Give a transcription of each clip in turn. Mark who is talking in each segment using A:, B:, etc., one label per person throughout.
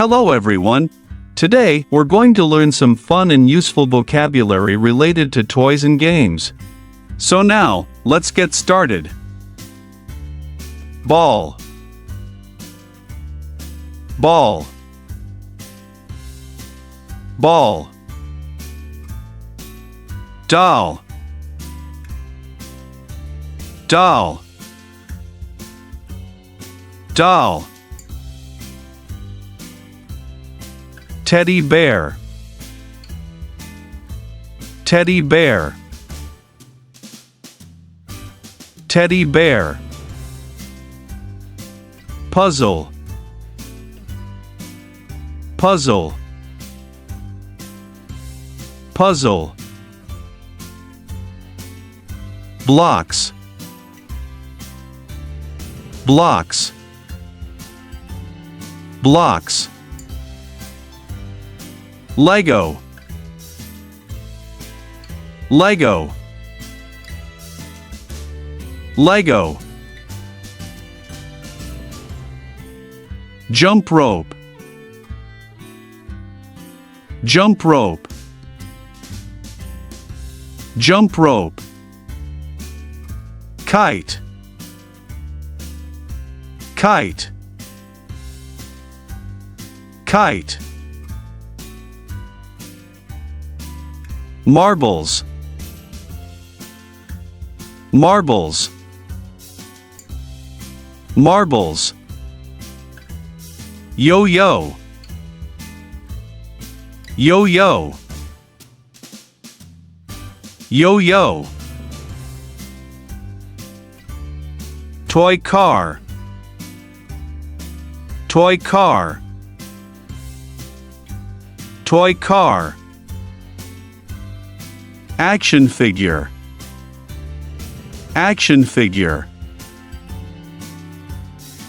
A: Hello everyone! Today, we're going to learn some fun and useful vocabulary related to toys and games. So now, let's get started. Ball. Ball. Ball. Doll. Doll. Doll. Teddy bear. Teddy bear. Teddy bear. Puzzle. Puzzle. Puzzle. Blocks. Blocks. Blocks. Lego. Lego. Lego. Jump rope. Jump rope. Jump rope. Kite. Kite. Kite. Marbles. Marbles. Marbles. Yo-yo. Yo-yo. Yo-yo. Toy car. Toy car. Toy car. Action figure. Action figure.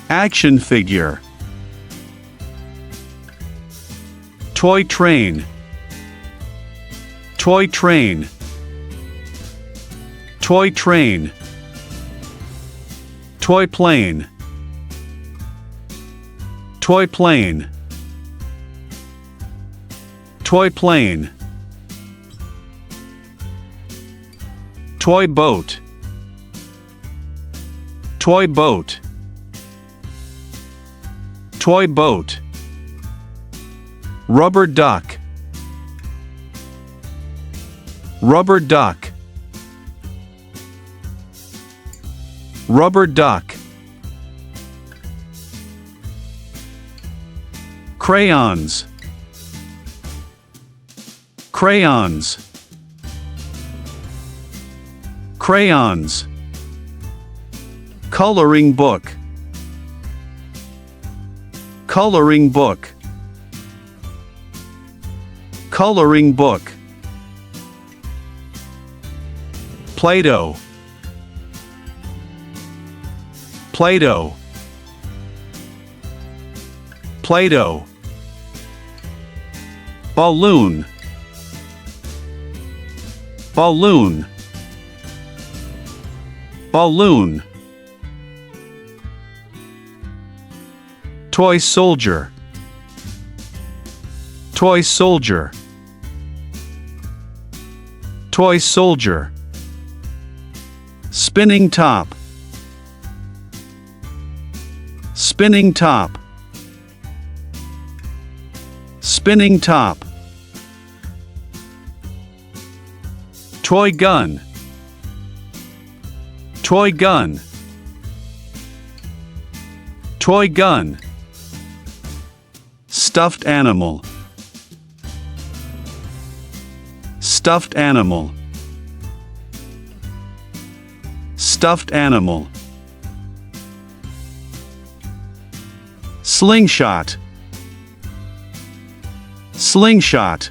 A: Action figure. Toy train. Toy train. Toy train. Toy plane. Toy plane. Toy plane. Toy boat. Toy boat. Toy boat. Rubber duck. Rubber duck. Rubber duck. Crayons. Crayons. Crayons. Coloring book. Coloring book. Coloring book. Play-Doh. Play-Doh. Play-Doh. Balloon. Balloon. Balloon. Toy soldier. Toy soldier. Toy soldier. Spinning top. Spinning top. Spinning top. Toy gun. Toy gun. Toy gun. Stuffed animal. Stuffed animal. Stuffed animal. Slingshot. Slingshot.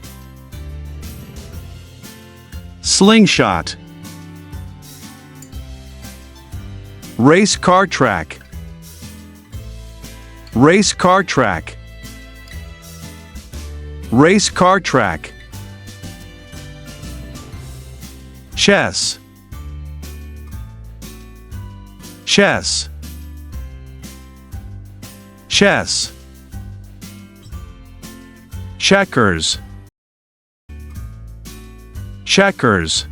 A: Slingshot. Race car track. Race car track. Race car track. Chess. Chess. Chess. checkers, checkers,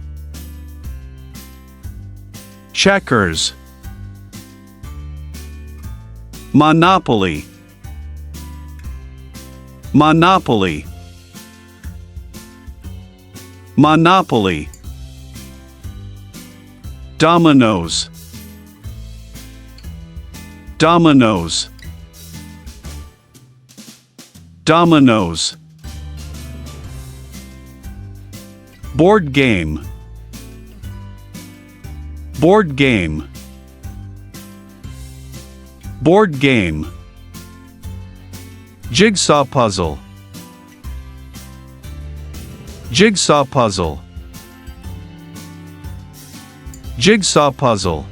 A: checkers. Monopoly, monopoly, monopoly. Dominoes, dominoes, dominoes. Board game, board game, board game. Jigsaw puzzle, jigsaw puzzle, jigsaw puzzle.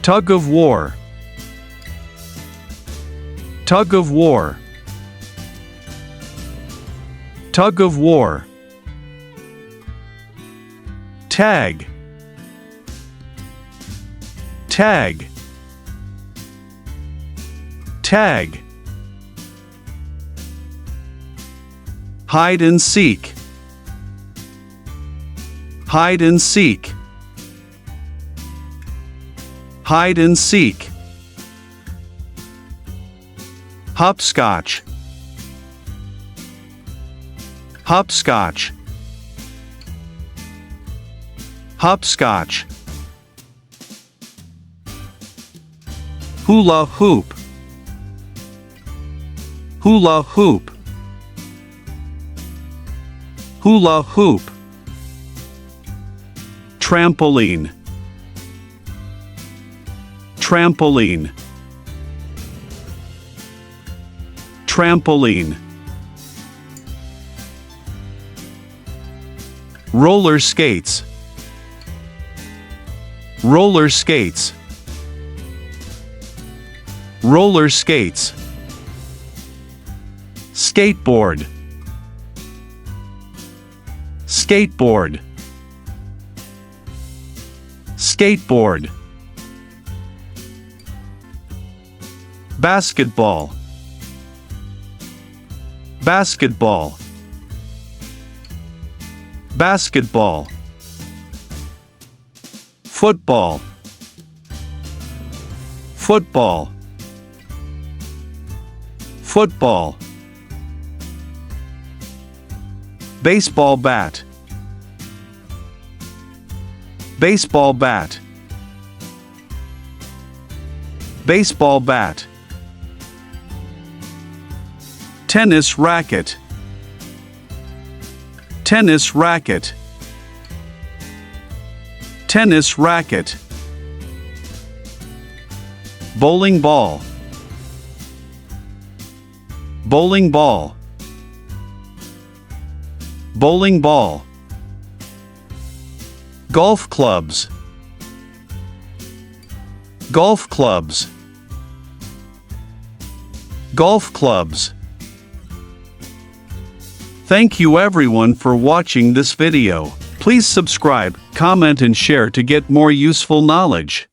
A: Tug of war, tug of war, tug of war. Tag, tag, tag. Hide and seek, hide and seek, hide and seek. Hopscotch, hopscotch, hopscotch. Hula hoop, hula hoop, hula hoop. Trampoline, trampoline, trampoline. Roller skates, roller skates, roller skates. Skateboard, skateboard, skateboard. Basketball, basketball, basketball. Football, football, football. Baseball bat, baseball bat, baseball bat. Tennis racket, tennis racket, tennis racket. Bowling ball, bowling ball, bowling ball. Golf clubs, golf clubs, golf clubs. Thank you everyone for watching this video. Please subscribe, comment and share to get more useful knowledge.